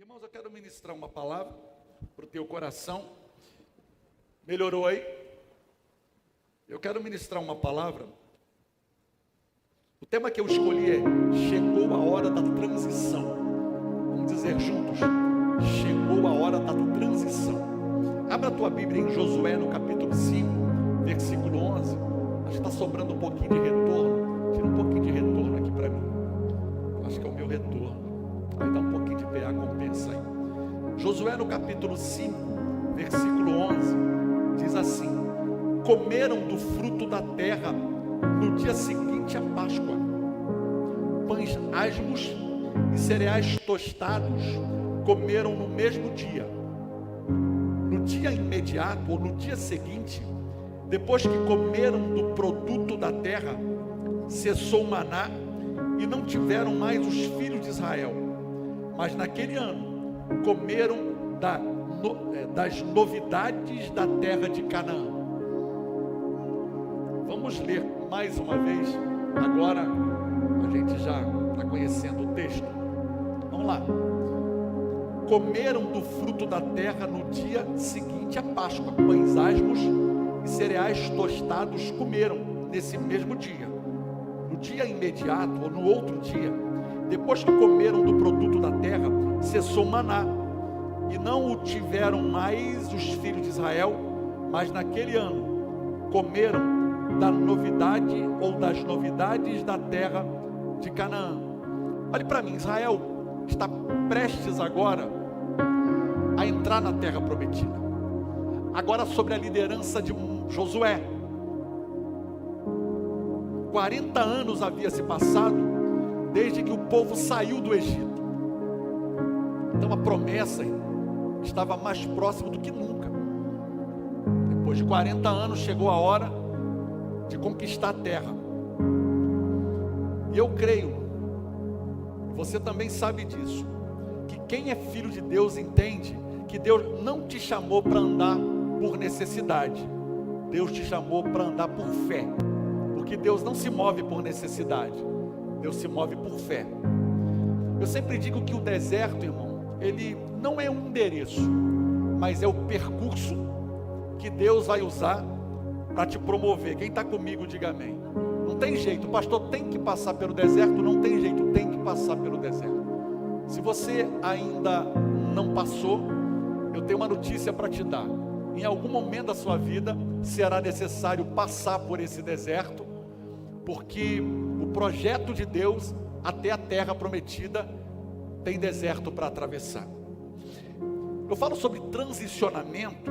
Irmãos, eu quero ministrar uma palavra para o teu coração. Melhorou aí? Eu quero ministrar uma palavra. O tema que eu escolhi é: chegou a hora da transição. Vamos dizer juntos: chegou a hora da transição. Abra a tua Bíblia em Josué, no capítulo 5, versículo 11. Acho que está sobrando um pouquinho de retorno. Tira um pouquinho de retorno aqui para mim. Acho que é o meu retorno. Vai dar um pouquinho de PA, compensa aí. Josué, no capítulo 5, versículo 11, diz assim: comeram do fruto da terra no dia seguinte à Páscoa, pães asmos e cereais tostados comeram no mesmo dia. No dia imediato, ou no dia seguinte, depois que comeram do produto da terra, cessou o maná e não tiveram mais os filhos de Israel. Mas naquele ano comeram das novidades da terra de Canaã. Vamos ler mais uma vez. Agora a gente já está conhecendo o texto. Vamos lá. Comeram do fruto da terra no dia seguinte à Páscoa, pães asmos e cereais tostados comeram nesse mesmo dia. No dia imediato, ou no outro dia, depois que comeram do produto da terra, cessou o maná, e não o tiveram mais os filhos de Israel, mas naquele ano comeram da novidade, ou das novidades da terra de Canaã. Olhe para mim, Israel está prestes agora a entrar na terra prometida, agora sobre a liderança de Josué. 40 anos havia se passado desde que o povo saiu do Egito. Então a promessa estava mais próxima do que nunca. Depois de 40 anos chegou a hora de conquistar a terra. E eu creio, você também sabe disso, que quem é filho de Deus entende que Deus não te chamou para andar por necessidade. Deus te chamou para andar por fé. Porque Deus não se move por necessidade. Deus se move por fé. Eu sempre digo que o deserto, irmão, ele não é um endereço, mas é o percurso que Deus vai usar para te promover. Quem está comigo, diga amém. Não tem jeito, o pastor tem que passar pelo deserto, não tem jeito, tem que passar pelo deserto. Se você ainda não passou, eu tenho uma notícia para te dar. Em algum momento da sua vida será necessário passar por esse deserto, porque o projeto de Deus até a terra prometida tem deserto para atravessar. Eu falo sobre transicionamento.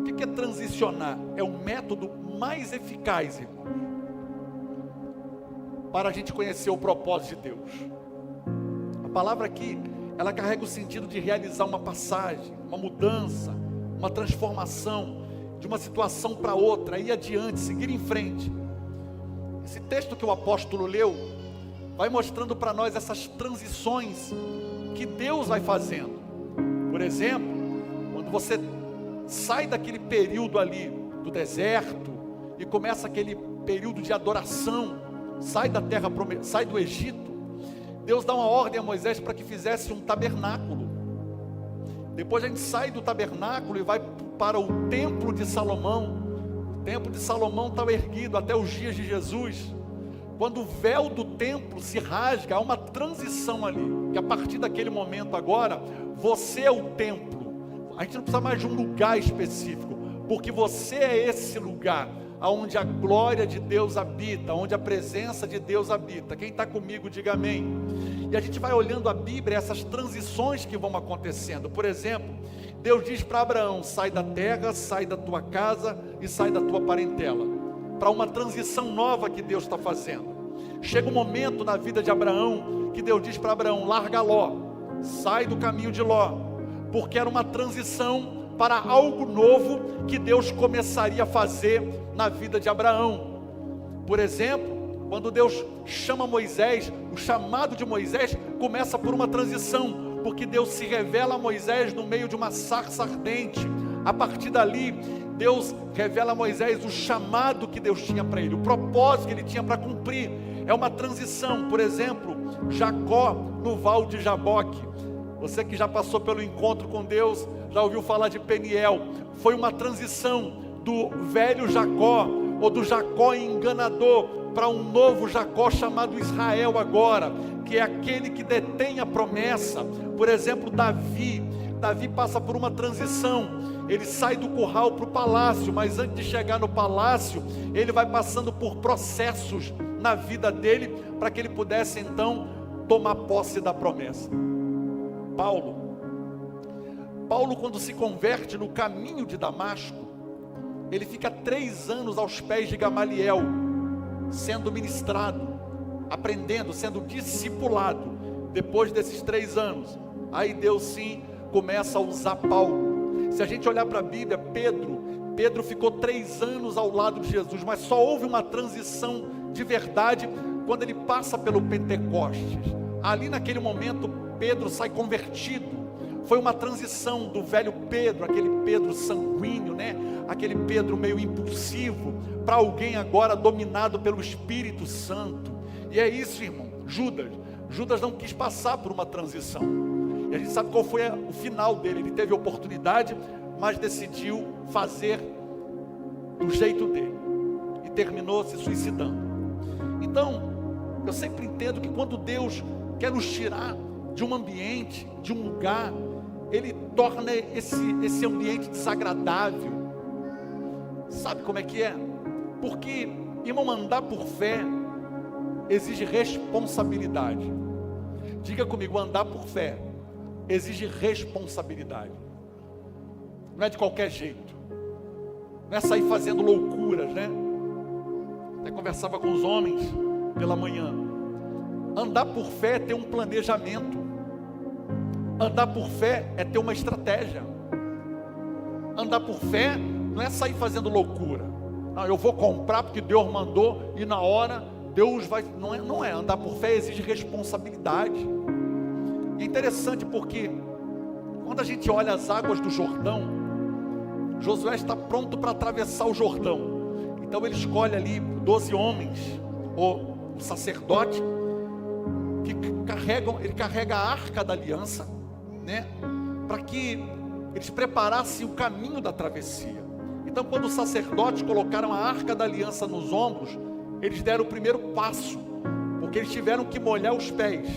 O que é transicionar? É o método mais eficaz, irmão, para a gente conhecer o propósito de Deus. A palavra aqui, ela carrega o sentido de realizar uma passagem, uma mudança, uma transformação de uma situação para outra, ir adiante, seguir em frente. Esse texto que o apóstolo leu vai mostrando para nós essas transições que Deus vai fazendo. Por exemplo, quando você sai daquele período ali do deserto e começa aquele período de adoração, sai da terra, sai do Egito, Deus dá uma ordem a Moisés para que fizesse um tabernáculo. Depois a gente sai do tabernáculo e vai para o templo de Salomão. O templo de Salomão está erguido até os dias de Jesus. Quando o véu do templo se rasga, há uma transição ali, que a partir daquele momento agora, você é o templo. A gente não precisa mais de um lugar específico, porque você é esse lugar onde a glória de Deus habita, onde a presença de Deus habita. Quem está comigo, diga amém. E a gente vai olhando a Bíblia, essas transições que vão acontecendo. Por exemplo, Deus diz para Abraão: sai da terra, sai da tua casa e sai da tua parentela, para uma transição nova que Deus está fazendo. Chega um momento na vida de Abraão, que Deus diz para Abraão: larga Ló, sai do caminho de Ló, porque era uma transição para algo novo que Deus começaria a fazer na vida de Abraão. Por exemplo, quando Deus chama Moisés, o chamado de Moisés começa por uma transição, porque Deus se revela a Moisés no meio de uma sarça ardente. A partir dali, Deus revela a Moisés o chamado que Deus tinha para ele, o propósito que ele tinha para cumprir. É uma transição. Por exemplo, Jacó no Val de Jaboque, Você que já passou pelo encontro com Deus, já ouviu falar de Peniel. Foi uma transição do velho Jacó, ou do Jacó enganador, para um novo Jacó chamado Israel agora, que é aquele que detém a promessa. Por exemplo, Davi passa por uma transição. Ele sai do curral para o palácio, mas antes de chegar no palácio, ele vai passando por processos na vida dele, para que ele pudesse então tomar posse da promessa. Paulo, quando se converte no caminho de Damasco, ele fica 3 anos aos pés de Gamaliel, sendo ministrado, aprendendo, sendo discipulado. Depois desses 3 anos, aí Deus sim começa a usar Paulo. Se a gente olhar para a Bíblia, Pedro ficou 3 anos ao lado de Jesus, mas só houve uma transição de verdade quando ele passa pelo Pentecostes. Ali naquele momento Pedro sai convertido. Foi uma transição do velho Pedro, aquele Pedro sanguíneo, né? Aquele Pedro meio impulsivo, para alguém agora dominado pelo Espírito Santo. E é isso, irmão. Judas não quis passar por uma transição. E a gente sabe qual foi o final dele. Ele teve oportunidade, mas decidiu fazer do jeito dele, e terminou se suicidando. Então, eu sempre entendo que quando Deus quer nos tirar de um ambiente, de um lugar, Ele torna esse ambiente desagradável. Sabe como é que é? Porque, irmão, andar por fé exige responsabilidade. Diga comigo, andar por fé exige responsabilidade. Não é de qualquer jeito. Não é sair fazendo loucuras, né? Até conversava com os homens pela manhã. Andar por fé é ter um planejamento. Andar por fé é ter uma estratégia. Andar por fé não é sair fazendo loucura. Não, eu vou comprar porque Deus mandou e na hora Deus vai... Não é. Andar por fé exige responsabilidade. E é interessante porque quando a gente olha as águas do Jordão, Josué está pronto para atravessar o Jordão. Então ele escolhe ali 12 homens, ou o sacerdote, que ele carrega a arca da aliança, né? Para que eles preparassem o caminho da travessia. Então quando os sacerdotes colocaram a arca da aliança nos ombros, eles deram o primeiro passo, porque eles tiveram que molhar os pés,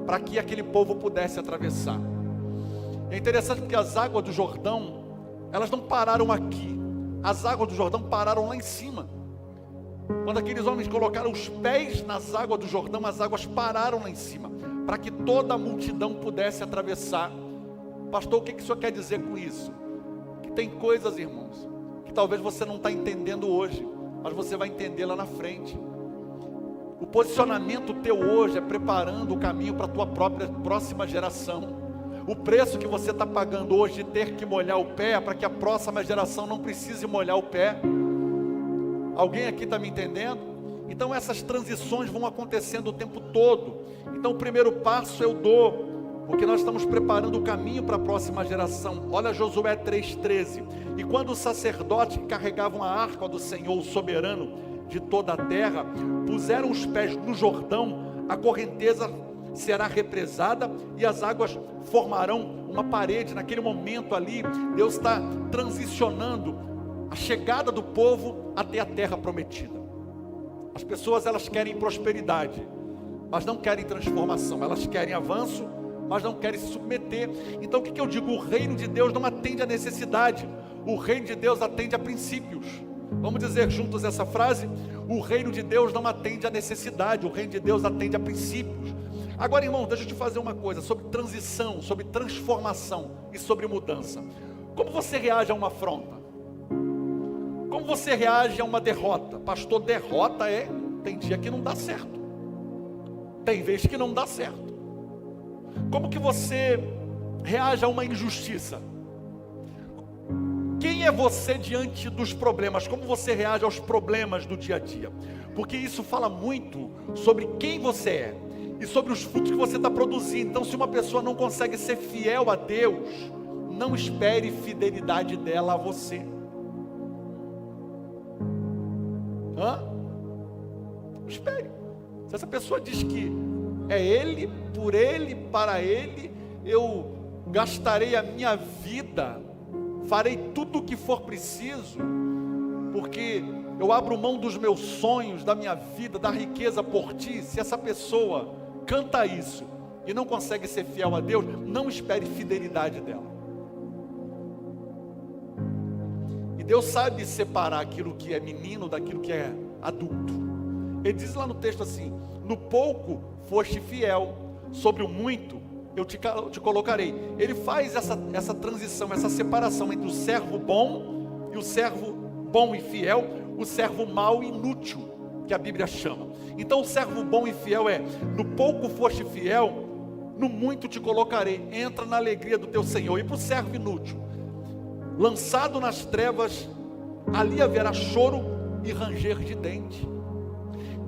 para que aquele povo pudesse atravessar. É interessante porque as águas do Jordão, elas não pararam aqui. As águas do Jordão pararam lá em cima. Quando aqueles homens colocaram os pés nas águas do Jordão, as águas pararam lá em cima, para que toda a multidão pudesse atravessar. Pastor, o que o senhor quer dizer com isso? Que tem coisas, irmãos, que talvez você não está entendendo hoje, mas você vai entender lá na frente. O posicionamento teu hoje é preparando o caminho para a tua próxima geração. O preço que você está pagando hoje de ter que molhar o pé, é para que a próxima geração não precise molhar o pé. Alguém aqui está me entendendo? Então essas transições vão acontecendo o tempo todo. Então o primeiro passo eu dou, porque nós estamos preparando o caminho para a próxima geração. Olha Josué 3,13. E quando os sacerdotes que carregavam a arca do Senhor, o soberano de toda a terra, puseram os pés no Jordão, a correnteza será represada e as águas formarão uma parede. Naquele momento ali, Deus está transicionando a chegada do povo até a terra prometida. As pessoas, elas querem prosperidade, mas não querem transformação. Elas querem avanço, mas não querem se submeter. Então o que eu digo? O reino de Deus não atende a necessidade, o reino de Deus atende a princípios. Vamos dizer juntos essa frase? O reino de Deus não atende a necessidade, o reino de Deus atende a princípios. Agora, irmão, deixa eu te fazer uma coisa sobre transição, sobre transformação e sobre mudança. Como você reage a uma afronta? Como você reage a uma derrota? Pastor, derrota tem dia que não dá certo, tem vez que não dá certo. Como que você reage a uma injustiça? Quem é você diante dos problemas? Como você reage aos problemas do dia a dia? Porque isso fala muito sobre quem você é e sobre os frutos que você está produzindo. Então, se uma pessoa não consegue ser fiel a Deus, não espere fidelidade dela a você. Espere. Se essa pessoa diz que é Ele, por Ele, para Ele, eu gastarei a minha vida, farei tudo o que for preciso, porque eu abro mão dos meus sonhos, da minha vida, da riqueza por ti. Se essa pessoa canta isso e não consegue ser fiel a Deus, não espere fidelidade dela. E Deus sabe separar aquilo que é menino daquilo que é adulto. Ele diz lá no texto assim: no pouco foste fiel, sobre o muito eu te colocarei. Ele faz essa transição, essa separação entre o servo bom e o servo bom e fiel, o servo mau e inútil, que a Bíblia chama. Então o servo bom e fiel é: no pouco foste fiel, no muito te colocarei, entra na alegria do teu Senhor. E para o servo inútil, lançado nas trevas, ali haverá choro e ranger de dente.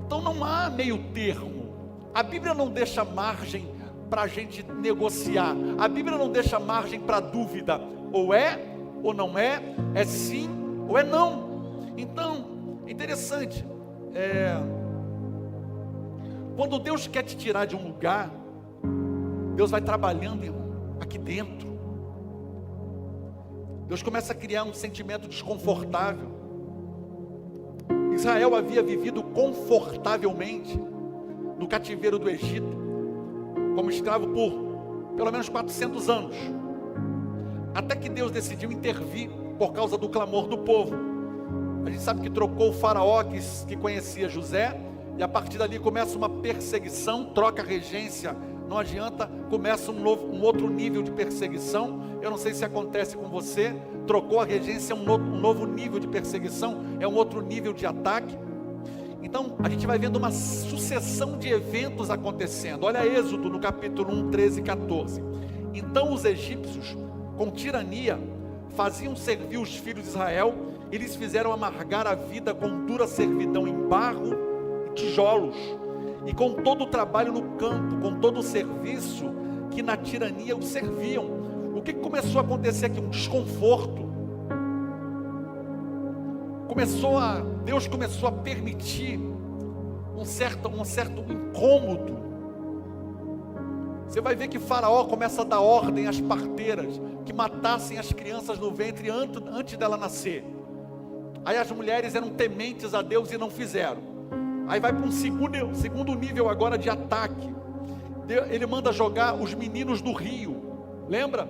Então não há meio termo. A Bíblia não deixa margem para a gente negociar. A Bíblia não deixa margem para dúvida. Ou é, ou não é, é sim, ou é não. Então, interessante, quando Deus quer te tirar de um lugar, Deus vai trabalhando, irmão, aqui dentro. Deus começa a criar um sentimento desconfortável. Israel havia vivido confortavelmente no cativeiro do Egito, como escravo por pelo menos 400 anos, até que Deus decidiu intervir por causa do clamor do povo. A gente sabe que trocou o faraó que conhecia José, e a partir dali começa uma perseguição, troca a regência, não adianta, começa um outro nível de perseguição. Eu não sei se acontece com você, trocou a regência, um novo nível de perseguição, é um outro nível de ataque. Então a gente vai vendo uma sucessão de eventos acontecendo. Olha Êxodo no capítulo 1, 13 e 14. Então os egípcios, com tirania, faziam servir os filhos de Israel, e lhes fizeram amargar a vida com dura servidão em barro e tijolos, e com todo o trabalho no campo, com todo o serviço que na tirania os serviam. O que começou a acontecer aqui? Um desconforto. Deus começou a permitir um certo incômodo. Você vai ver que Faraó começa a dar ordem às parteiras que matassem as crianças no ventre antes dela nascer. Aí as mulheres eram tementes a Deus e não fizeram. Aí vai para um segundo nível agora de ataque. Ele manda jogar os meninos no rio. Lembra?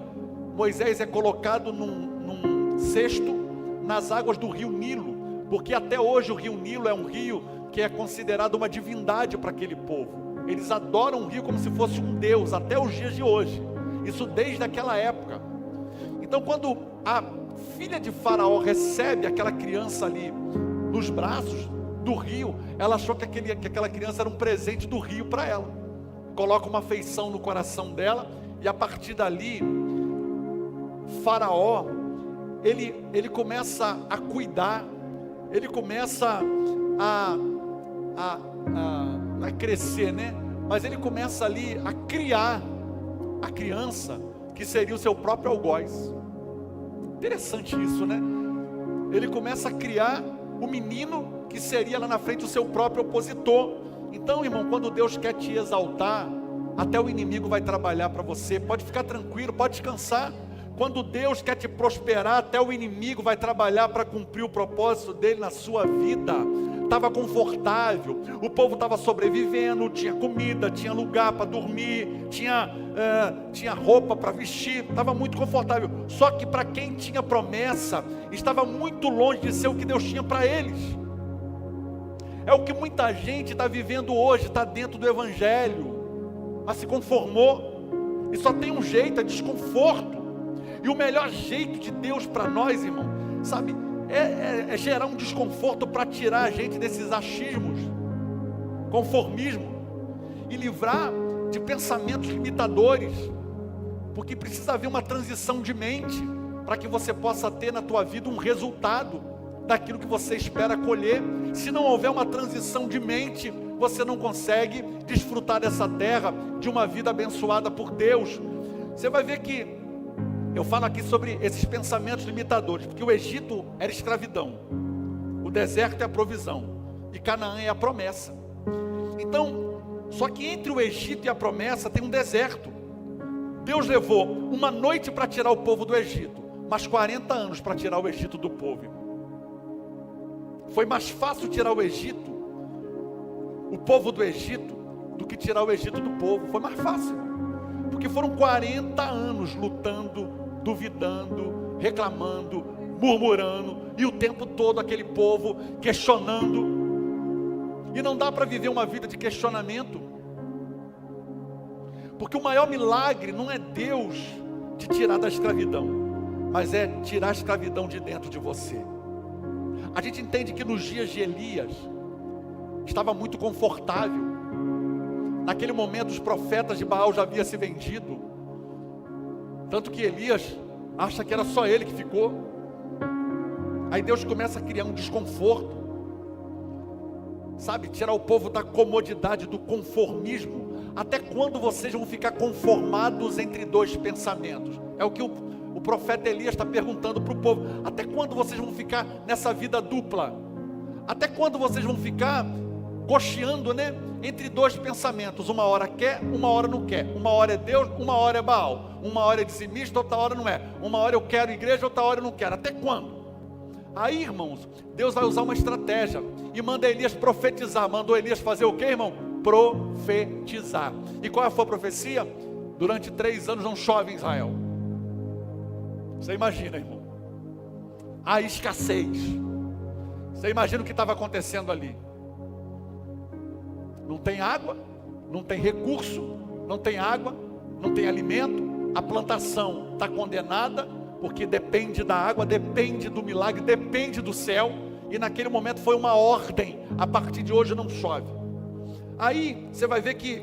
Moisés é colocado num cesto nas águas do rio Nilo, porque até hoje o rio Nilo é um rio que é considerado uma divindade para aquele povo. Eles adoram o rio como se fosse um deus, até os dias de hoje. Isso desde aquela época. Então quando a filha de Faraó recebe aquela criança ali nos braços do rio, ela achou que aquela criança era um presente do rio para ela. Coloca uma afeição no coração dela, e a partir dali, Faraó, ele começa a cuidar, ele começa a crescer, né? Mas ele começa ali a criar a criança, que seria o seu próprio algoz. Interessante isso, né? Ele começa a criar o menino, que seria lá na frente o seu próprio opositor. Então, irmão, quando Deus quer te exaltar, até o inimigo vai trabalhar para você. Pode ficar tranquilo, pode descansar. Quando Deus quer te prosperar, até o inimigo vai trabalhar para cumprir o propósito dele na sua vida. Estava confortável, o povo estava sobrevivendo, tinha comida, tinha lugar para dormir, tinha roupa para vestir, estava muito confortável. Só que para quem tinha promessa, estava muito longe de ser o que Deus tinha para eles. É o que muita gente está vivendo hoje, está dentro do Evangelho, mas se conformou, e só tem um jeito, é desconforto. E o melhor jeito de Deus para nós, irmão, sabe, é gerar um desconforto para tirar a gente desses achismos, conformismo, e livrar de pensamentos limitadores, porque precisa haver uma transição de mente, para que você possa ter na tua vida um resultado daquilo que você espera colher. Se não houver uma transição de mente, você não consegue desfrutar dessa terra, de uma vida abençoada por Deus. Você vai ver que eu falo aqui sobre esses pensamentos limitadores, porque o Egito era escravidão, o deserto é a provisão, e Canaã é a promessa. Então, só que entre o Egito e a promessa tem um deserto. Deus levou uma noite para tirar o povo do Egito, mas 40 anos para tirar o Egito do povo, irmão. Foi mais fácil tirar o Egito, o povo do Egito, do que tirar o Egito do povo. Foi mais fácil, porque foram 40 anos lutando, duvidando, reclamando, murmurando, e o tempo todo aquele povo questionando. E não dá para viver uma vida de questionamento, porque o maior milagre não é Deus te tirar da escravidão, mas é tirar a escravidão de dentro de você. A gente entende que nos dias de Elias estava muito confortável. Naquele momento os profetas de Baal já haviam se vendido, tanto que Elias acha que era só ele que ficou. Aí Deus começa a criar um desconforto, sabe, tirar o povo da comodidade, do conformismo. Até quando vocês vão ficar conformados entre dois pensamentos? É o que o profeta Elias está perguntando para o povo. Até quando vocês vão ficar nessa vida dupla? Até quando vocês vão ficar cocheando, né, entre dois pensamentos? Uma hora quer, uma hora não quer. Uma hora é Deus, uma hora é Baal. Uma hora é dizimista, outra hora não é. Uma hora eu quero igreja, outra hora eu não quero. Até quando? Aí, irmãos, Deus vai usar uma estratégia e manda Elias profetizar. Mandou Elias fazer o que, irmão? Profetizar. E qual foi a profecia? Durante 3 anos não chove em Israel. Você imagina, irmão, a escassez. Você imagina o que estava acontecendo ali. Não tem água, não tem recurso, não tem água, não tem alimento. A plantação está condenada, porque depende da água, depende do milagre, depende do céu. E naquele momento foi uma ordem: a partir de hoje não chove. Aí você vai ver que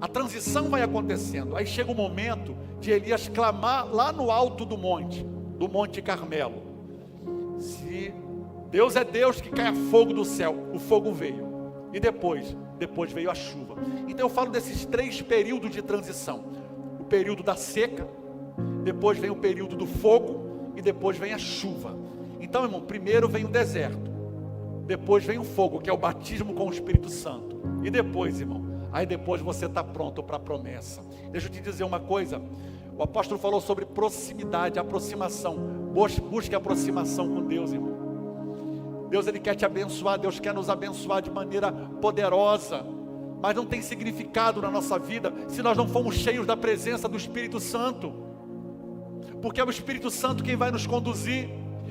a transição vai acontecendo. Aí chega o momento de Elias clamar lá no alto do Monte Carmelo. Se Deus é Deus, que caia fogo do céu. O fogo veio. E depois veio a chuva. Então eu falo desses 3 períodos de transição: o período da seca, depois vem o período do fogo, e depois vem a chuva. Então, irmão, primeiro vem o deserto, depois vem o fogo, que é o batismo com o Espírito Santo. E depois, irmão, aí depois você está pronto para a promessa. Deixa eu te dizer uma coisa. O apóstolo falou sobre proximidade, aproximação. Busque aproximação com Deus, irmão. Deus, Ele quer te abençoar. Deus quer nos abençoar de maneira poderosa. Mas não tem significado na nossa vida se nós não formos cheios da presença do Espírito Santo. Porque é o Espírito Santo quem vai nos conduzir.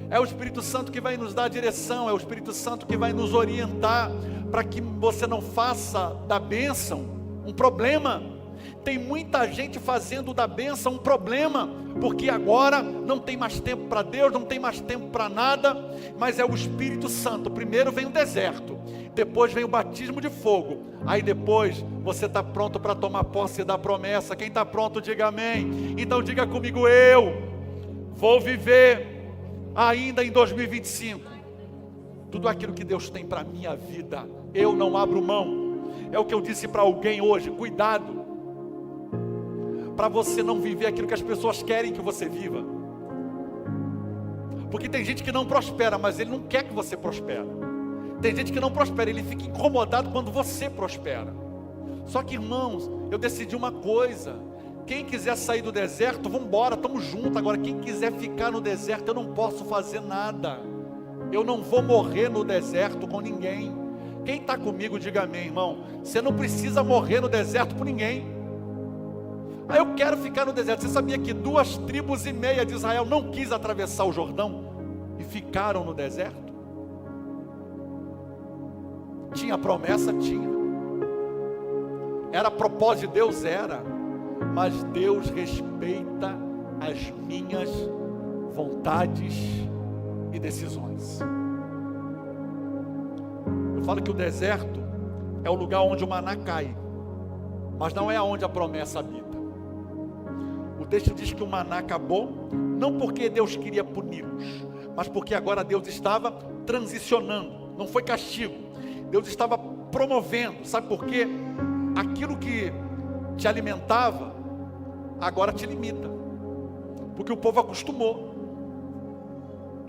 É o Espírito Santo que vai nos dar a direção. É o Espírito Santo que vai nos orientar, para que você não faça da bênção um problema. Tem muita gente fazendo da bênção um problema, porque agora não tem mais tempo para Deus, não tem mais tempo para nada. Mas é o Espírito Santo. Primeiro vem o deserto, depois vem o batismo de fogo, aí depois você está pronto para tomar posse da promessa. Quem está pronto, diga amém. Então diga comigo: eu vou viver ainda em 2025 tudo aquilo que Deus tem para a minha vida. Eu não abro mão. É o que eu disse para alguém hoje: cuidado para você não viver aquilo que as pessoas querem que você viva. Porque tem gente que não prospera, mas ele não quer que você prospere. Tem gente que não prospera, ele fica incomodado quando você prospera. Só que, irmãos, eu decidi uma coisa: quem quiser sair do deserto, vamos embora, estamos juntos. Agora, quem quiser ficar no deserto, eu não posso fazer nada. Eu não vou morrer no deserto com ninguém. Quem está comigo, diga amém, irmão. Você não precisa morrer no deserto por ninguém. Ah, eu quero ficar no deserto. Você sabia que 2,5 tribos de Israel não quis atravessar o Jordão e ficaram no deserto? Tinha promessa? Tinha. Era propósito de Deus? Era. Mas Deus respeita as minhas vontades e decisões. Eu falo que o deserto é o lugar onde o maná cai, mas não é onde a promessa habita. O texto diz que o maná acabou, não porque Deus queria puni-los, mas porque agora Deus estava transicionando. Não foi castigo, Deus estava promovendo. Sabe por quê? Aquilo que te alimentava, agora te limita, porque o povo acostumou.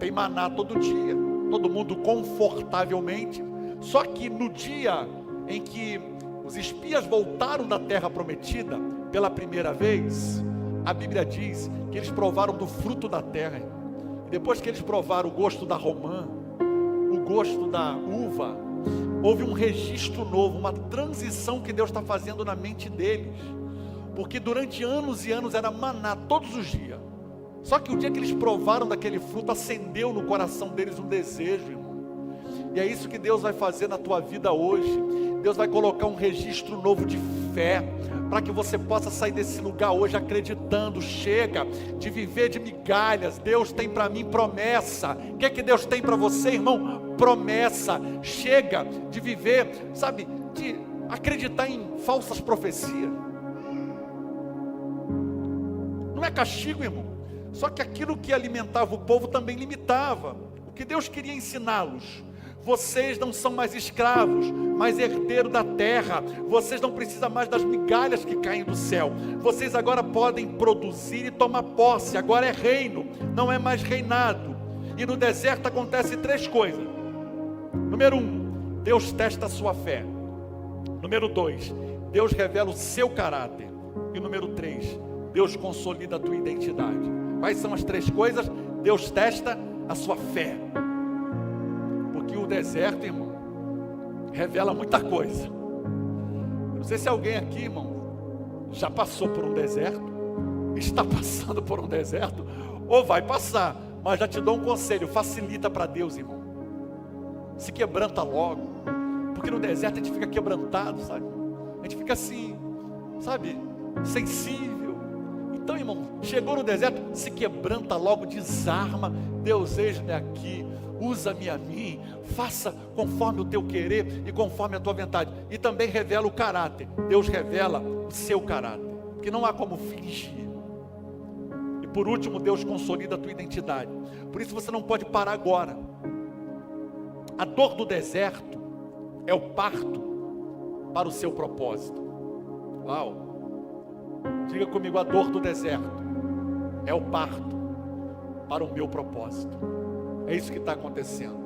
Tem maná todo dia, todo mundo confortavelmente. Só que no dia em que os espias voltaram da terra prometida pela primeira vez, a Bíblia diz que eles provaram do fruto da terra. E depois que eles provaram o gosto da romã, o gosto da uva, houve um registro novo, uma transição que Deus está fazendo na mente deles. Porque durante anos e anos era maná todos os dias. Só que o dia que eles provaram daquele fruto, acendeu no coração deles um desejo, irmão. E é isso que Deus vai fazer na tua vida hoje. Deus vai colocar um registro novo de fé, para que você possa sair desse lugar hoje acreditando. Chega de viver de migalhas. Deus tem para mim promessa. O que é que Deus tem para você, irmão? Promessa. Chega de viver, sabe, de acreditar em falsas profecias. Não é castigo, irmão. Só que aquilo que alimentava o povo também limitava. O que Deus queria ensiná-los: vocês não são mais escravos, mas herdeiros da terra. Vocês não precisam mais das migalhas que caem do céu. Vocês agora podem produzir e tomar posse. Agora é reino, não é mais reinado. E no deserto acontece 3 coisas. Número 1, Deus testa a sua fé. Número 2, Deus revela o seu caráter. E número 3, Deus consolida a tua identidade. Quais são as 3 coisas? Deus testa a sua fé. Porque o deserto, irmão, revela muita coisa. Não sei se alguém aqui, irmão, já passou por um deserto, está passando por um deserto, ou vai passar. Mas já te dou um conselho: facilita para Deus, irmão. Se quebranta logo. Porque no deserto a gente fica quebrantado, sabe? A gente fica assim, sabe, sensível. Então, irmão, chegou no deserto, se quebranta logo, desarma. Deus, eis-me aqui, usa-me a mim, faça conforme o teu querer e conforme a tua vontade. E também revela o caráter. Deus revela o seu caráter, que não há como fingir. E por último, Deus consolida a tua identidade. Por isso você não pode parar agora. A dor do deserto é o parto para o seu propósito. Uau! Diga comigo: a dor do deserto é o parto para o meu propósito. É isso que está acontecendo.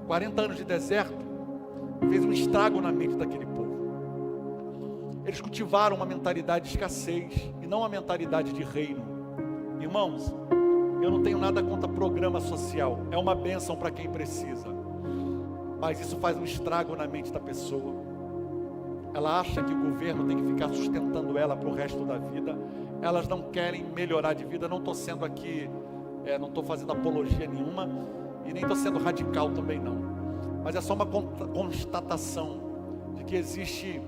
40 anos de deserto fez um estrago na mente daquele povo. Eles cultivaram uma mentalidade de escassez e não uma mentalidade de reino. Irmãos, eu não tenho nada contra programa social, é uma bênção para quem precisa, mas isso faz um estrago na mente da pessoa. Ela acha que o governo tem que ficar sustentando ela para o resto da vida. Elas não querem melhorar de vida. Não estou sendo aqui, não estou fazendo apologia nenhuma, e nem estou sendo radical também não, mas é só uma constatação de que existe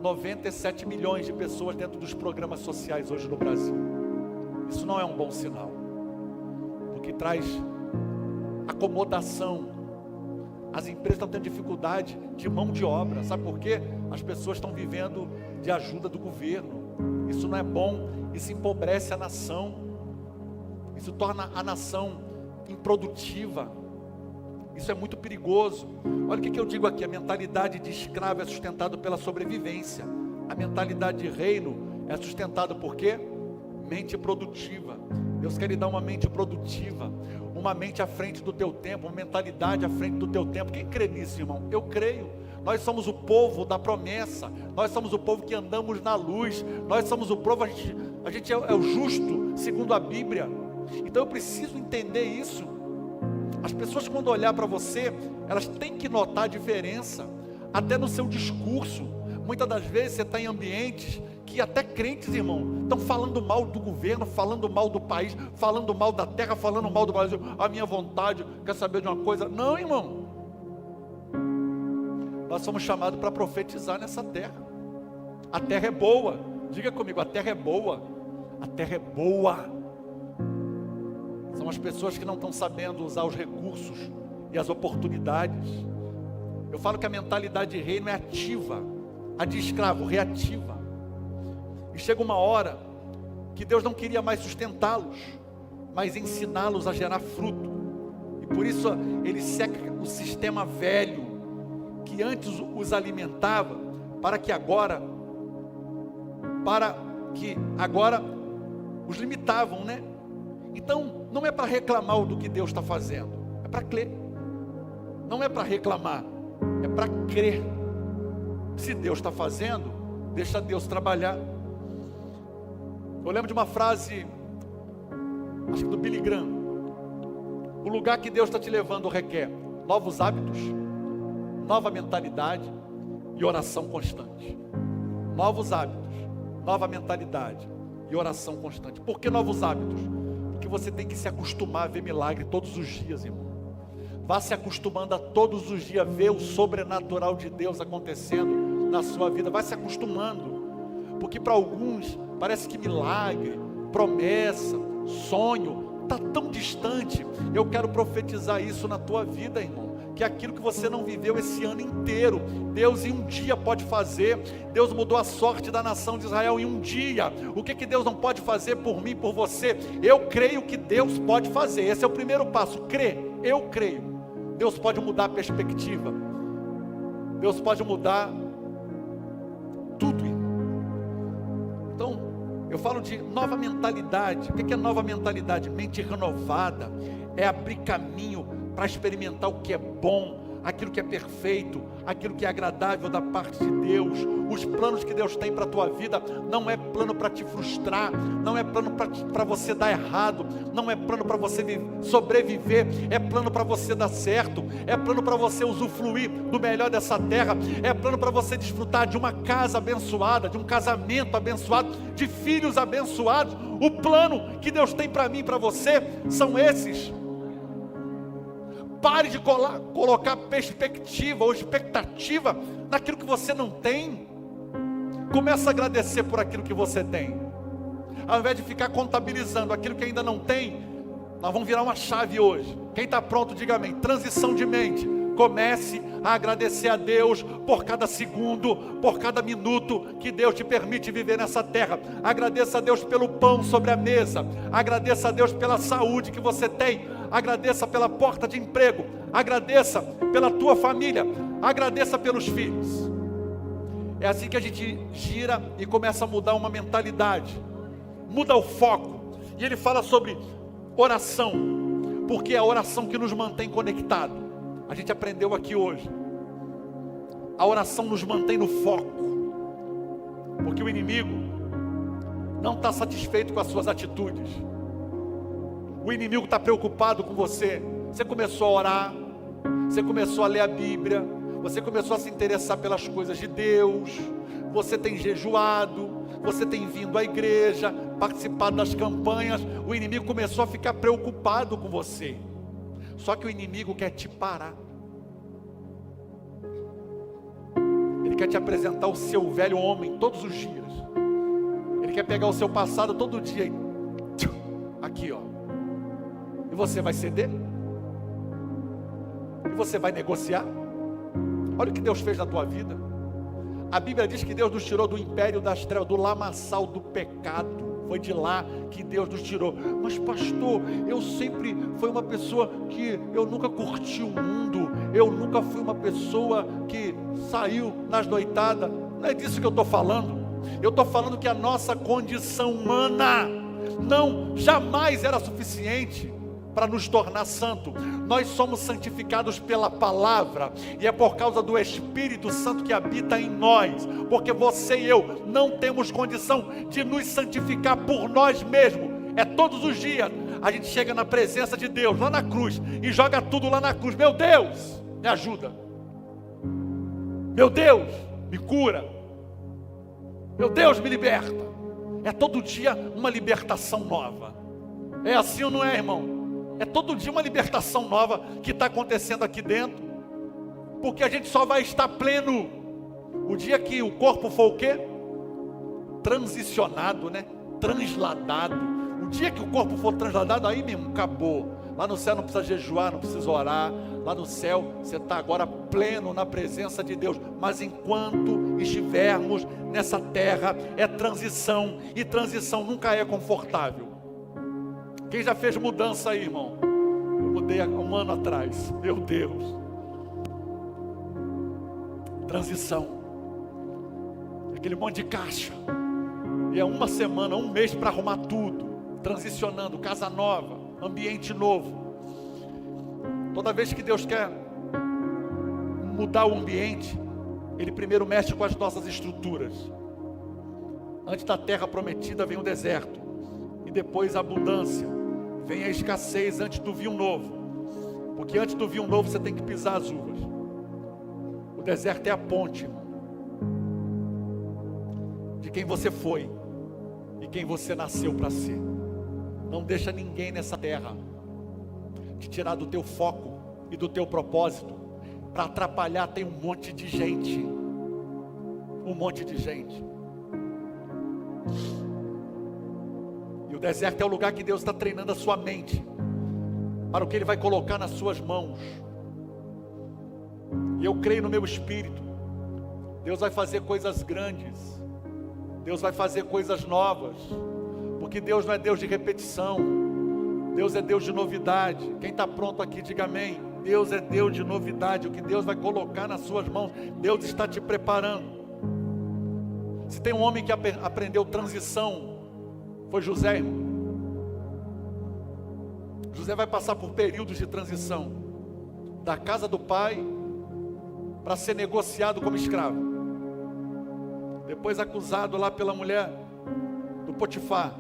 97 milhões de pessoas dentro dos programas sociais hoje no Brasil. Isso não é um bom sinal, porque traz acomodação. As empresas estão tendo dificuldade de mão de obra. Sabe por quê? As pessoas estão vivendo de ajuda do governo. Isso não é bom. Isso empobrece a nação. Isso torna a nação improdutiva. Isso é muito perigoso. Olha o que eu digo aqui: a mentalidade de escravo é sustentada pela sobrevivência. A mentalidade de reino é sustentada por quê? Mente produtiva. Deus quer lhe dar uma mente produtiva, uma mente à frente do teu tempo, uma mentalidade à frente do teu tempo. Quem crê nisso, irmão? Eu creio. Nós somos o povo da promessa. Nós somos o povo que andamos na luz. Nós somos o povo, a gente é o justo, segundo a Bíblia. Então eu preciso entender isso. As pessoas, quando olhar para você, elas têm que notar a diferença, até no seu discurso. Muitas das vezes você está em ambientes que até crentes, irmão, estão falando mal do governo, falando mal do país, falando mal da terra, falando mal do Brasil. A minha vontade, quer saber de uma coisa? Não, irmão. Nós somos chamados para profetizar nessa terra. A terra é boa. Diga comigo: a terra é boa. A terra é boa. São as pessoas que não estão sabendo usar os recursos e as oportunidades. Eu falo que a mentalidade de reino é ativa, a de escravo, reativa. E chega uma hora que Deus não queria mais sustentá-los, mas ensiná-los a gerar fruto. E por isso Ele seca o sistema velho, que antes os alimentava, para que agora os limitavam, né? Então, não é para reclamar do que Deus está fazendo, é para crer. Não é para reclamar, é para crer. Se Deus está fazendo, deixa Deus trabalhar. Eu lembro de uma frase, acho que do Billy Graham: o lugar que Deus está te levando requer novos hábitos, nova mentalidade e oração constante. Novos hábitos, nova mentalidade e oração constante. Por que novos hábitos? Porque você tem que se acostumar a ver milagre todos os dias, irmão. Vá se acostumando a todos os dias ver o sobrenatural de Deus acontecendo na sua vida. Vai se acostumando. Porque para alguns parece que milagre, promessa, sonho está tão distante. Eu quero profetizar isso na tua vida, irmão. Que aquilo que você não viveu esse ano inteiro, Deus em um dia pode fazer. Deus mudou a sorte da nação de Israel em um dia. O que Deus não pode fazer por mim, por você? Eu creio que Deus pode fazer. Esse é o primeiro passo, crer. Eu creio. Deus pode mudar a perspectiva. Deus pode mudar tudo, irmão. Então, eu falo de nova mentalidade. O que é nova mentalidade? Mente renovada. É abrir caminho para experimentar o que é bom, aquilo que é perfeito, aquilo que é agradável da parte de Deus. Os planos que Deus tem para a tua vida não é plano para te frustrar, não é plano para você dar errado, não é plano para você sobreviver, é plano para você dar certo, é plano para você usufruir do melhor dessa terra, é plano para você desfrutar de uma casa abençoada, de um casamento abençoado, de filhos abençoados. O plano que Deus tem para mim e para você são esses. Pare de colocar perspectiva ou expectativa naquilo que você não tem. Comece a agradecer por aquilo que você tem. Ao invés de ficar contabilizando aquilo que ainda não tem, nós vamos virar uma chave hoje. Quem está pronto, diga amém. Transição de mente. Comece a agradecer a Deus por cada segundo, por cada minuto que Deus te permite viver nessa terra. Agradeça a Deus pelo pão sobre a mesa. Agradeça a Deus pela saúde que você tem. Agradeça pela porta de emprego. Agradeça pela tua família. Agradeça pelos filhos. É assim que a gente gira e começa a mudar uma mentalidade. Muda o foco. E ele fala sobre oração, porque é a oração que nos mantém conectados. A gente aprendeu aqui hoje. A oração nos mantém no foco. Porque o inimigo não está satisfeito com as suas atitudes. O inimigo está preocupado com você. Você começou a orar, você começou a ler a Bíblia, você começou a se interessar pelas coisas de Deus, você tem jejuado, você tem vindo à igreja, participado das campanhas. O inimigo começou a ficar preocupado com você. Só que o inimigo quer te parar. Ele quer te apresentar o seu velho homem todos os dias. Ele quer pegar o seu passado todo dia e aqui, ó. E você vai ceder? E você vai negociar? Olha o que Deus fez na tua vida. A Bíblia diz que Deus nos tirou do império das trevas, do lamaçal do pecado. Foi de lá que Deus nos tirou. Mas pastor, eu sempre fui uma pessoa que eu nunca curti o mundo. Eu nunca fui uma pessoa que saiu nas noitadas. Não é disso que eu estou falando. Eu estou falando que a nossa condição humana jamais era suficiente para nos tornar santo. Nós somos santificados pela palavra, e é por causa do Espírito Santo que habita em nós, porque você e eu não temos condição de nos santificar por nós mesmos. É todos os dias a gente chega na presença de Deus lá na cruz e joga tudo lá na cruz. Meu Deus, me ajuda. Meu Deus, me cura. Meu Deus, me liberta. É todo dia uma libertação nova. É assim ou não é, irmão? É todo dia uma libertação nova que está acontecendo aqui dentro. Porque a gente só vai estar pleno o dia que o corpo for o quê? Transicionado, né? Transladado. O dia que o corpo for transladado, aí mesmo, acabou. Lá no céu não precisa jejuar, não precisa orar. Lá no céu você está agora pleno na presença de Deus. Mas enquanto estivermos nessa terra, é transição. E transição nunca é confortável. Quem já fez mudança aí, irmão? Eu mudei há um ano atrás. Meu Deus. Transição. Aquele monte de caixa. E é uma semana, um mês para arrumar tudo. Transicionando, casa nova, ambiente novo. Toda vez que Deus quer mudar o ambiente, Ele primeiro mexe com as nossas estruturas. Antes da terra prometida vem o deserto, e depois a abundância, vem a escassez antes do vinho novo, porque antes do vinho novo você tem que pisar as uvas. O deserto é a ponte, irmão, de quem você foi e quem você nasceu para ser. Não deixa ninguém nessa terra te tirar do teu foco e do teu propósito. Para atrapalhar tem um monte de gente. Um monte de gente. E o deserto é o lugar que Deus está treinando a sua mente para o que Ele vai colocar nas suas mãos. E eu creio no meu espírito. Deus vai fazer coisas grandes. Deus vai fazer coisas novas. Porque Deus não é Deus de repetição. Deus é Deus de novidade. Quem está pronto aqui, diga amém. Deus é Deus de novidade. O que Deus vai colocar nas suas mãos, Deus está te preparando. Se tem um homem que aprendeu transição, foi José, irmão. José vai passar por períodos de transição, da casa do pai, para ser negociado como escravo, depois acusado lá pela mulher do Potifar,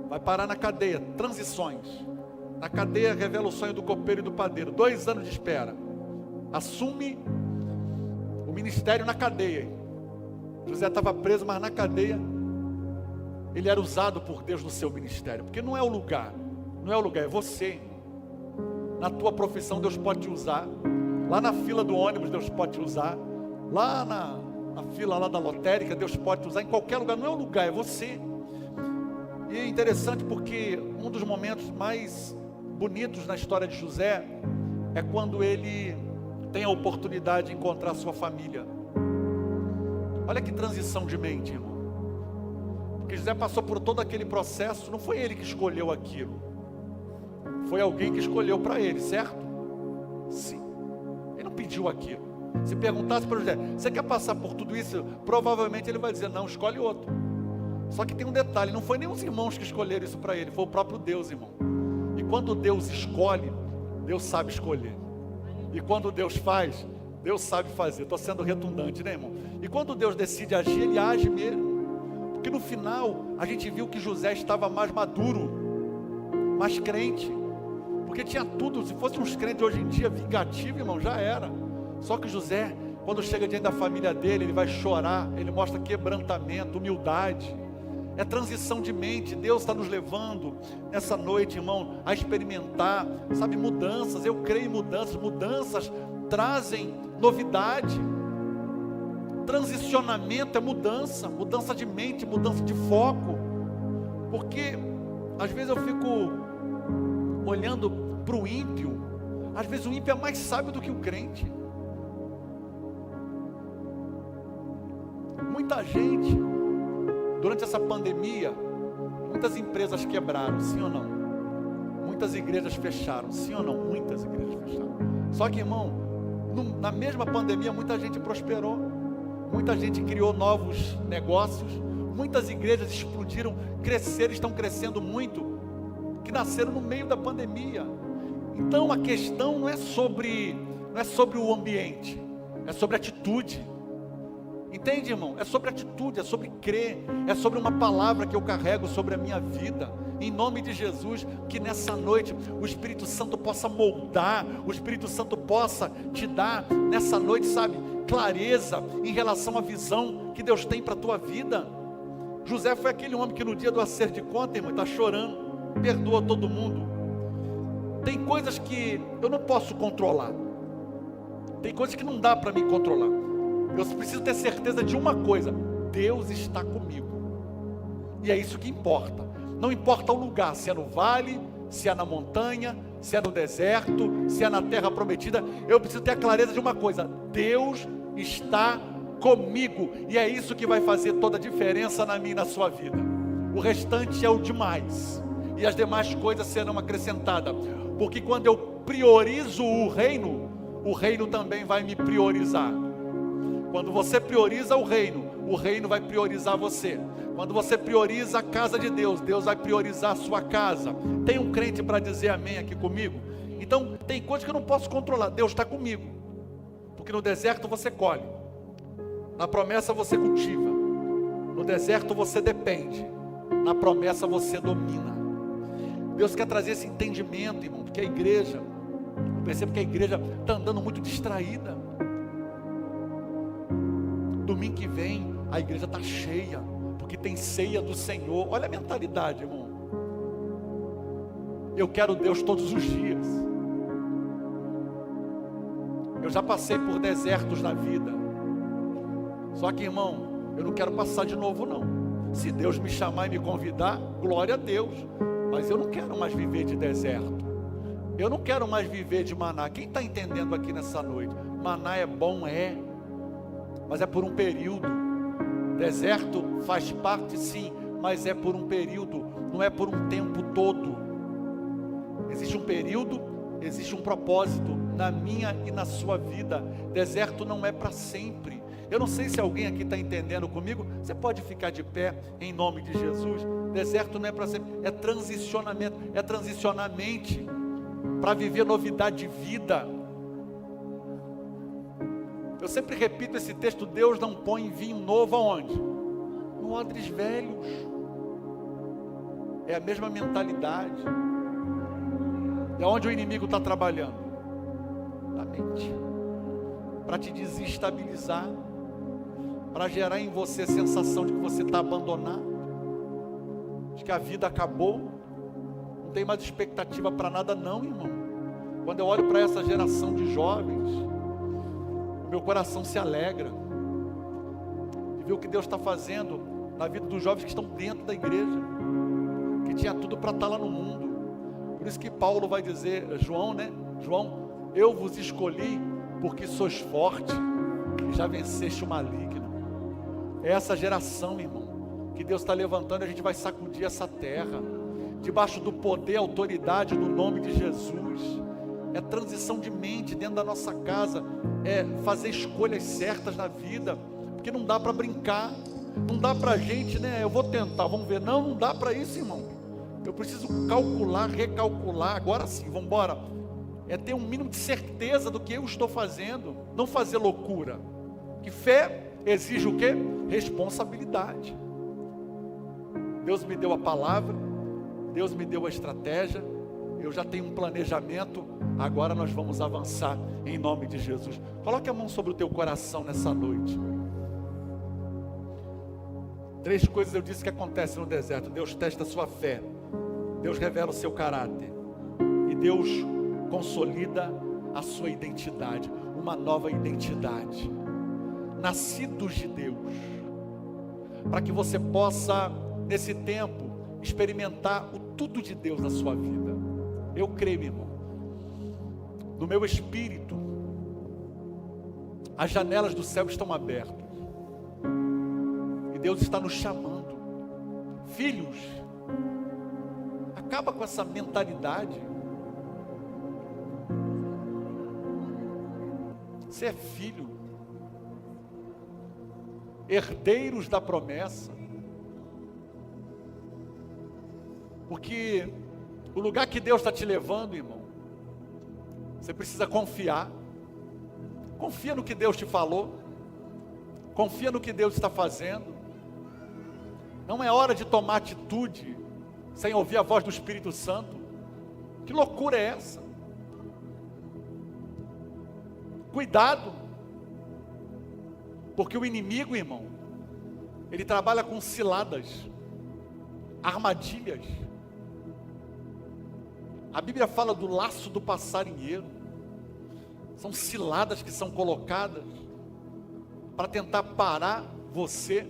vai parar na cadeia. Transições. Na cadeia revela o sonho do copeiro e do padeiro. 2 anos de espera. Assume o ministério na cadeia. José estava preso, mas na cadeia ele era usado por Deus no seu ministério. Porque não é o lugar. Não é o lugar, é você. Na tua profissão Deus pode te usar. Lá na fila do ônibus Deus pode te usar. Lá na fila lá da lotérica Deus pode te usar. Em qualquer lugar, não é o lugar, é você. E é interessante porque um dos momentos mais bonitos na história de José é quando ele tem a oportunidade de encontrar sua família. Olha que transição de mente, irmão. Porque José passou por todo aquele processo. Não foi ele que escolheu aquilo, foi alguém que escolheu para ele, certo? Sim. Ele não pediu aquilo. Se perguntasse para José, você quer passar por tudo isso? Provavelmente ele vai dizer, não, escolhe outro. Só que tem um detalhe, não foi nem os irmãos que escolheram isso para ele, foi o próprio Deus, irmão. E quando Deus escolhe, Deus sabe escolher. E quando Deus faz, Deus sabe fazer. Estou sendo redundante, né, irmão? E quando Deus decide agir, Ele age mesmo. Porque no final, a gente viu que José estava mais maduro, mais crente. Porque tinha tudo, se fosse uns crentes hoje em dia, vingativo, irmão, já era. Só que José, quando chega diante da família dele, ele vai chorar, ele mostra quebrantamento, humildade. É transição de mente. Deus está nos levando nessa noite, irmão, a experimentar, sabe, mudanças. Eu creio em mudanças. Mudanças trazem novidade. Transicionamento é mudança. Mudança de mente, mudança de foco. Porque às vezes eu fico olhando para o ímpio. Às vezes o ímpio é mais sábio do que o crente. Muita gente, durante essa pandemia, muitas empresas quebraram, sim ou não? Muitas igrejas fecharam, sim ou não? Muitas igrejas fecharam. Só que, irmão, na mesma pandemia, muita gente prosperou, muita gente criou novos negócios, muitas igrejas explodiram, cresceram, estão crescendo muito, que nasceram no meio da pandemia. Então a questão não é sobre o ambiente, é sobre atitude. Entende, irmão? É sobre atitude, é sobre crer, é sobre uma palavra que eu carrego sobre a minha vida. Em nome de Jesus, que nessa noite o Espírito Santo possa moldar, o Espírito Santo possa te dar nessa noite, sabe, clareza em relação à visão que Deus tem para a tua vida. José foi aquele homem que no dia do acerto de conta, irmão, está chorando, perdoa todo mundo. Tem coisas que eu não posso controlar, tem coisas que não dá para me controlar. Eu preciso ter certeza de uma coisa: Deus está comigo. E é isso que importa. Não importa o lugar, se é no vale, se é na montanha, se é no deserto, se é na terra prometida. Eu preciso ter a clareza de uma coisa: Deus está comigo. E é isso que vai fazer toda a diferença na minha e na sua vida. O restante é o demais, e as demais coisas serão acrescentadas. Porque quando eu priorizo o reino também vai me priorizar. Quando você prioriza o reino vai priorizar você. Quando você prioriza a casa de Deus, Deus vai priorizar a sua casa. Tem um crente para dizer amém aqui comigo? Então, tem coisas que eu não posso controlar. Deus está comigo. Porque no deserto você colhe, na promessa você cultiva, No deserto você depende, na promessa você domina. Deus quer trazer esse entendimento, irmão, porque a igreja, eu percebo que a igreja está andando muito distraída. Domingo que vem a igreja está cheia, porque tem ceia do Senhor. Olha a mentalidade, irmão. Eu quero Deus todos os dias. Eu já passei por desertos na vida. Só que, irmão, eu não quero passar de novo, não. Se Deus me chamar e me convidar, glória a Deus. Mas eu não quero mais viver de deserto. Eu não quero mais viver de maná. Quem está entendendo aqui nessa noite? Maná é bom, mas é por um período. Deserto faz parte, sim, mas é por um período, não é por um tempo todo. Existe um período, existe um propósito na minha e na sua vida. Deserto não é para sempre. Eu não sei se alguém aqui está entendendo comigo. Você pode ficar de pé em nome de Jesus. Deserto não é para sempre, é transicionamento, é transicionar a mente para viver novidade de vida. Eu sempre repito esse texto: Deus não põe vinho novo aonde? No odres velhos. É a mesma mentalidade. É onde o inimigo está trabalhando? Na mente. Para te desestabilizar, para gerar em você a sensação de que você está abandonado, de que a vida acabou, não tem mais expectativa para nada não, irmão. Quando eu olho para essa geração de jovens, meu coração se alegra de ver o que Deus está fazendo na vida dos jovens que estão dentro da igreja, que tinha tudo para estar lá no mundo. Por isso que Paulo vai dizer, João, João, eu vos escolhi porque sois forte e já venceste o maligno. É essa geração, irmão, que Deus está levantando. A gente vai sacudir essa terra debaixo do poder e autoridade no nome de Jesus. É transição de mente dentro da nossa casa, é fazer escolhas certas na vida, porque não dá para brincar, não dá para a gente, eu vou tentar, vamos ver, não dá para isso, irmão. Eu preciso calcular, recalcular, agora sim, vamos embora. É ter um mínimo de certeza do que eu estou fazendo, não fazer loucura. Que fé exige o quê? Responsabilidade. Deus me deu a palavra, Deus me deu a estratégia, eu já tenho um planejamento, agora nós vamos avançar em nome de Jesus. Coloque a mão sobre o teu coração nessa noite. 3 coisas eu disse que acontecem no deserto. Deus testa a sua fé, Deus revela o seu caráter e Deus consolida a sua identidade, uma nova identidade. Nascidos de Deus, para que você possa nesse tempo experimentar o tudo de Deus na sua vida. Eu creio, irmão, no meu espírito, as janelas do céu estão abertas, e Deus está nos chamando. Filhos, acaba com essa mentalidade. Você é filho, herdeiros da promessa, porque o lugar que Deus está te levando, irmão, você precisa confiar. Confia no que Deus te falou, confia no que Deus está fazendo. Não é hora de tomar atitude sem ouvir a voz do Espírito Santo. Que loucura é essa? Cuidado, porque o inimigo, irmão, ele trabalha com ciladas, armadilhas. A Bíblia fala do laço do passarinheiro. São ciladas que são colocadas para tentar parar você.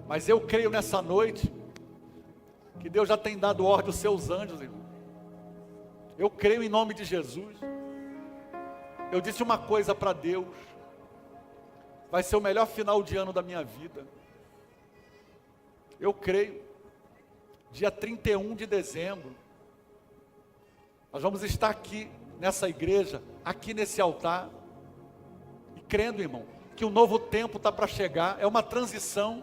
Mas eu creio nessa noite que Deus já tem dado ordem aos seus anjos, irmão. Eu creio em nome de Jesus. Eu disse uma coisa para Deus: vai ser o melhor final de ano da minha vida. Eu creio. Dia 31 de dezembro, nós vamos estar aqui nessa igreja, aqui nesse altar, e crendo, irmão, que o novo tempo está para chegar. É uma transição,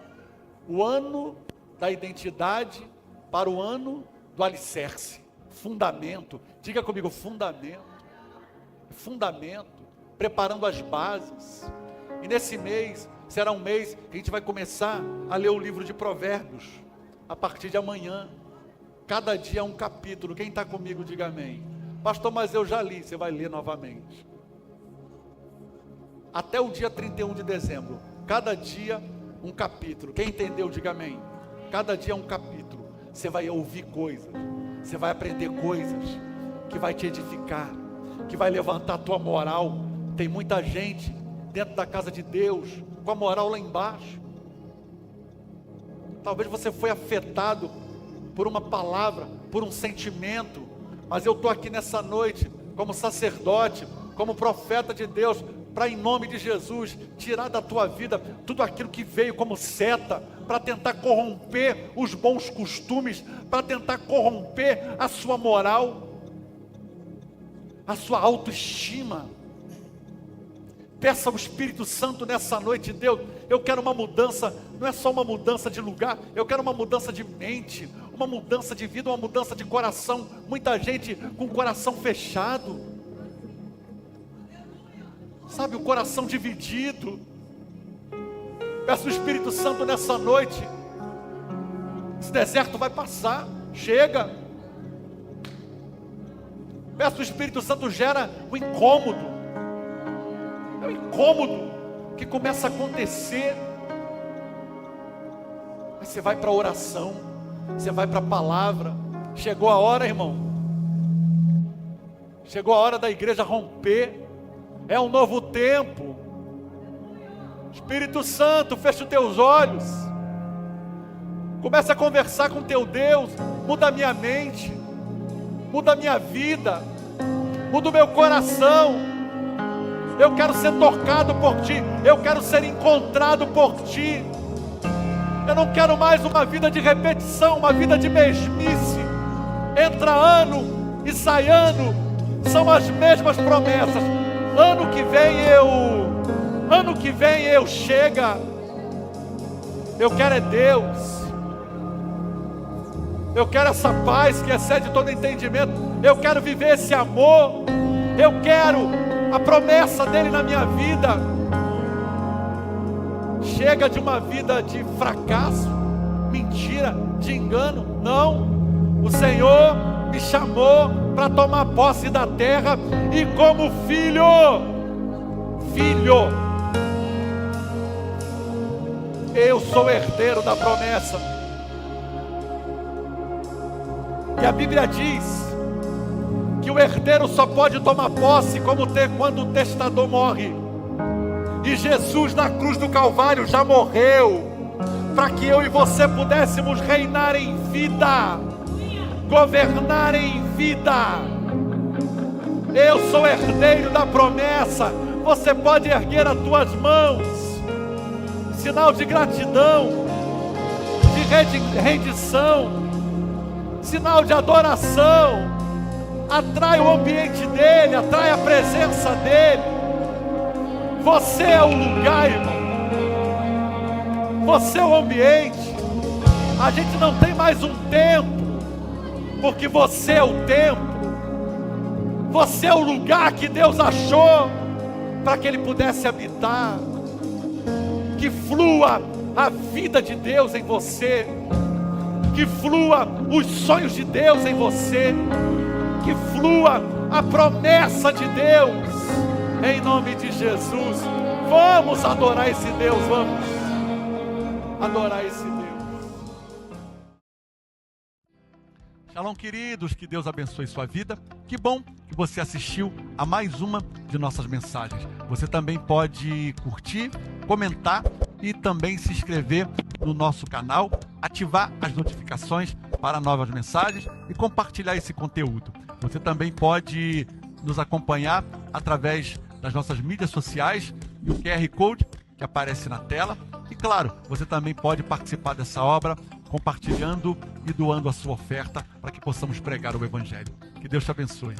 o ano da identidade para o ano do alicerce, fundamento. Diga comigo, fundamento, preparando as bases. E nesse mês Será um mês que a gente vai começar a ler o livro de Provérbios, a partir de amanhã. Cada dia é um capítulo. Quem está comigo, diga amém. Pastor, mas eu já li. Você vai ler novamente. Até o dia 31 de dezembro. Cada dia um capítulo. Quem entendeu, diga amém. Cada dia um capítulo. Você vai ouvir coisas. Você vai aprender coisas que vai te edificar, que vai levantar a tua moral. Tem muita gente dentro da casa de Deus com a moral lá embaixo. Talvez você foi afetado por uma palavra, por um sentimento, mas eu estou aqui nessa noite como sacerdote, como profeta de Deus, para, em nome de Jesus, tirar da tua vida tudo aquilo que veio como seta, para tentar corromper os bons costumes, para tentar corromper a sua moral, a sua autoestima. Peça ao Espírito Santo nessa noite: Deus, eu quero uma mudança, não é só uma mudança de lugar, eu quero uma mudança de mente, uma mudança de vida, uma mudança de coração. Muita gente com o coração fechado, sabe, o coração dividido. Peça ao Espírito Santo nessa noite: esse deserto vai passar, chega. Peça ao Espírito Santo: gera o incômodo. É um incômodo que começa a acontecer. Mas você vai para a oração, você vai para a palavra. Chegou a hora, irmão. Chegou a hora da igreja romper. É um novo tempo. Espírito Santo, fecha os teus olhos. Começa a conversar com teu Deus. Muda a minha mente, muda a minha vida, muda o meu coração. Eu quero ser tocado por Ti, eu quero ser encontrado por Ti. Eu não quero mais uma vida de repetição, uma vida de mesmice. Entra ano e sai ano, são as mesmas promessas. Ano que vem eu chega. Eu quero é Deus. Eu quero essa paz que excede todo entendimento. Eu quero viver esse amor. Eu quero a promessa dele na minha vida. Chega de uma vida de fracasso, mentira, de engano. Não, o Senhor me chamou para tomar posse da terra, e como filho, eu sou herdeiro da promessa. E a Bíblia diz que o herdeiro só pode tomar posse quando o testador morre. E Jesus na cruz do Calvário já morreu, para que eu e você pudéssemos reinar em vida, governar em vida. Eu sou herdeiro da promessa. Você pode erguer as tuas mãos, sinal de gratidão, de rendição, sinal de adoração. Atrai o ambiente dele, atrai a presença dele. Você é o lugar, irmão. Você é o ambiente. A gente não tem mais um templo, porque você é o templo. Você é o lugar que Deus achou para que ele pudesse habitar. Que flua a vida de Deus em você, que flua os sonhos de Deus em você, que flua a promessa de Deus, em nome de Jesus. Vamos adorar esse Deus, vamos adorar esse Deus. Shalom, queridos, que Deus abençoe sua vida. Que bom que você assistiu a mais uma de nossas mensagens. Você também pode curtir, comentar e também se inscrever no nosso canal, ativar as notificações para novas mensagens e compartilhar esse conteúdo. Você também pode nos acompanhar através das nossas mídias sociais e o QR Code que aparece na tela. E claro, você também pode participar dessa obra compartilhando e doando a sua oferta para que possamos pregar o Evangelho. Que Deus te abençoe.